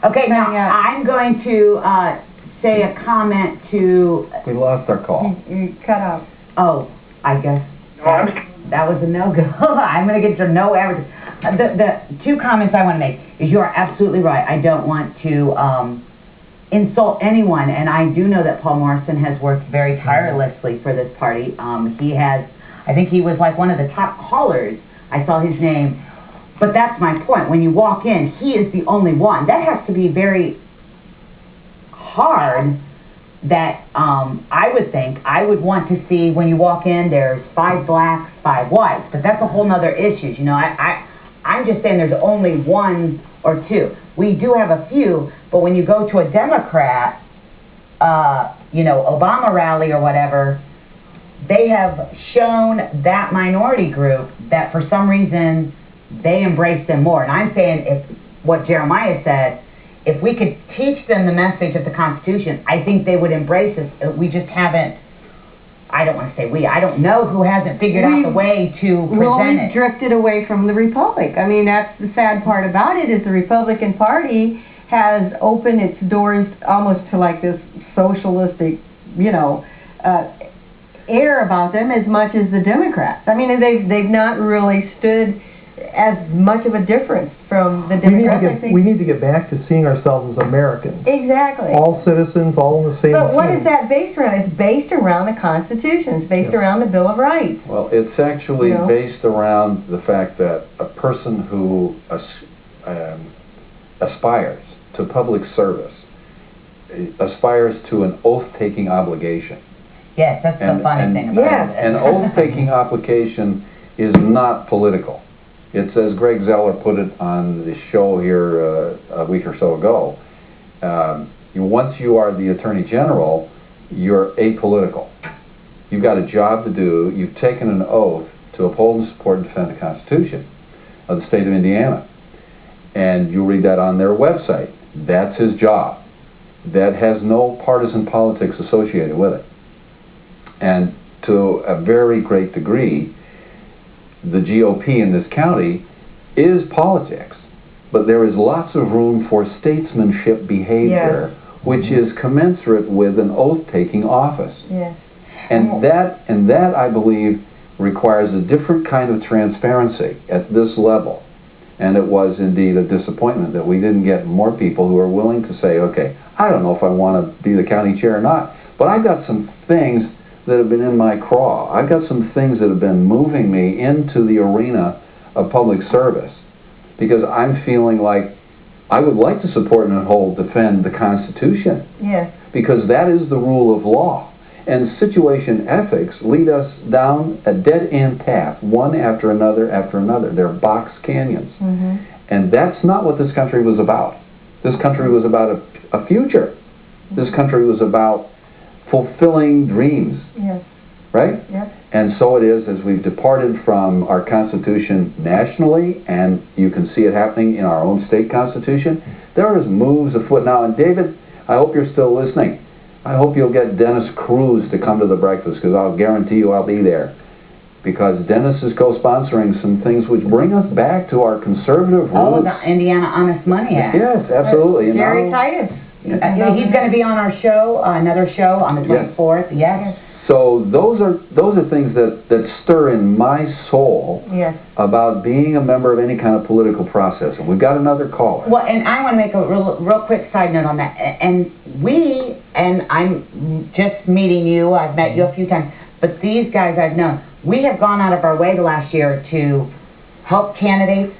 Okay, now I'm going to say a comment to... We lost our call. You cut out. Oh, I guess that was a no-go. I'm going to get your no average. The two comments I want to make is you are absolutely right. I don't want to insult anyone, and I do know that Paul Morrison has worked very tirelessly for this party. He has, I think he was like one of the top callers. I saw his name. But that's my point. When you walk in, he is the only one. That has to be very hard that I would think. I would want to see when you walk in, there's 5 blacks, 5 whites. But that's a whole nother issue. You know, I'm just saying there's only 1 or 2. We do have a few, but when you go to a Democrat, you know, Obama rally or whatever, they have shown that minority group that for some reason they embrace them more. And I'm saying, if what Jeremiah said, if we could teach them the message of the Constitution, I think they would embrace us. We just haven't, I don't want to say we, I don't know who hasn't figured out the way to present it. We've drifted away from the Republic. I mean, that's the sad part about it, is the Republican Party has opened its doors almost to like this socialistic, you know, air about them as much as the Democrats. I mean, they've not really stood as much of a difference from the Democrats. We need to get back to seeing ourselves as Americans. Exactly. All citizens, all in the same But what team. is that based around? It's based around the Constitution. It's based around the Bill of Rights. Well, it's actually based around the fact that a person who aspires to public service aspires to an oath-taking obligation. Yes, that's the funny thing about it. An oath-taking obligation is not political. It's, as Greg Zeller put it on the show here a week or so ago, once you are the Attorney General, you're apolitical. You've got a job to do. You've taken an oath to uphold and support and defend the Constitution of the state of Indiana. And you read that on their website. That's his job. That has no partisan politics associated with it. And to a very great degree, the GOP in this county is politics, but there is lots of room for statesmanship behavior, which is commensurate with an oath-taking office. Yes. And that, I believe, requires a different kind of transparency at this level. And it was indeed a disappointment that we didn't get more people who are willing to say, okay, I don't know if I want to be the county chair or not, but I've got some things that have been in my craw. I've got some things that have been moving me into the arena of public service, because I'm feeling like I would like to support and defend the Constitution. Yes. Because that is the rule of law. And situation ethics lead us down a dead-end path, one after another after another. They're box canyons. Mm-hmm. And that's not what this country was about. This country was about a future. This country was about fulfilling dreams. Yes. Right? Yep. And so it is, as we've departed from our Constitution nationally, and you can see it happening in our own state Constitution, there is moves afoot now. And David, I hope you're still listening. I hope you'll get Dennis Cruz to come to the breakfast, because I'll guarantee you I'll be there. Because Dennis is co-sponsoring some things which bring us back to our conservative roots. Oh, the Indiana Honest Money Act. Yes, absolutely. Jerry Titus. He's going to be on our show, another show on the 24th. Yes. So those are things that stir in my soul about being a member of any kind of political process. And we've got another caller. Well, and I want to make a real quick side note on that. And I'm just meeting you. I've met you a few times. But these guys I've known, we have gone out of our way the last year to help candidates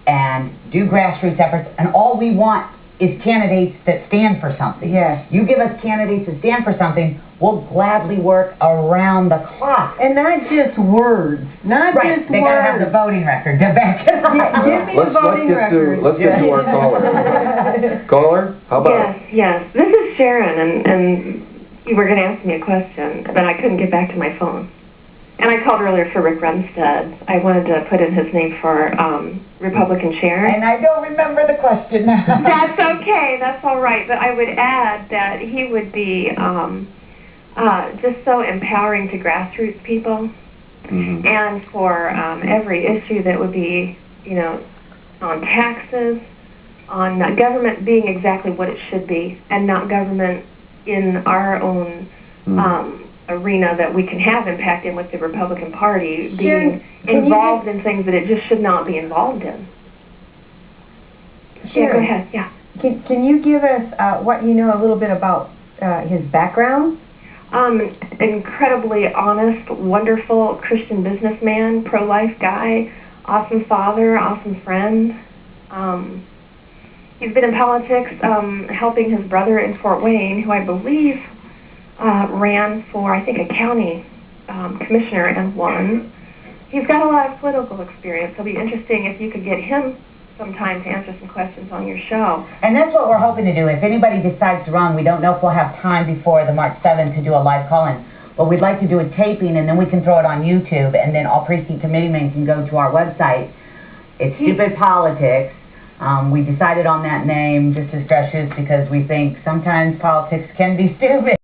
and do grassroots efforts. And all we want is candidates that stand for something. Yes. You give us candidates that stand for something, we'll gladly work around the clock. And not just words. Not just words. They got to have the voting record to back it up. Give me the voting record. Let's get to our caller. Caller, how about Yes. This is Sharon, and you were going to ask me a question, but I couldn't get back to my phone. And I called earlier for Rick Rumstead. I wanted to put in his name for Republican chair. And I don't remember the question now. That's okay. That's all right. But I would add that he would be just so empowering to grassroots people. Mm-hmm. And for every issue that would be, on taxes, government being exactly what it should be, and not government in our own arena that we can have impact in with the Republican Party being involved in things that it just should not be involved in. Yeah, go ahead. Yeah. Can you give us what you know a little bit about his background? Incredibly honest, wonderful Christian businessman, pro-life guy, awesome father, awesome friend. He's been in politics helping his brother in Fort Wayne, who I believe ran for, I think, a county commissioner and won. He's got a lot of political experience. It'll be interesting if you could get him sometime to answer some questions on your show. And that's what we're hoping to do. If anybody decides to run, we don't know if we'll have time before the March 7th to do a live call-in, but we'd like to do a taping, and then we can throw it on YouTube, and then all precinct committeemen can go to our website. It's Stupid Politics. We decided on that name just as Josh is because we think sometimes politics can be stupid.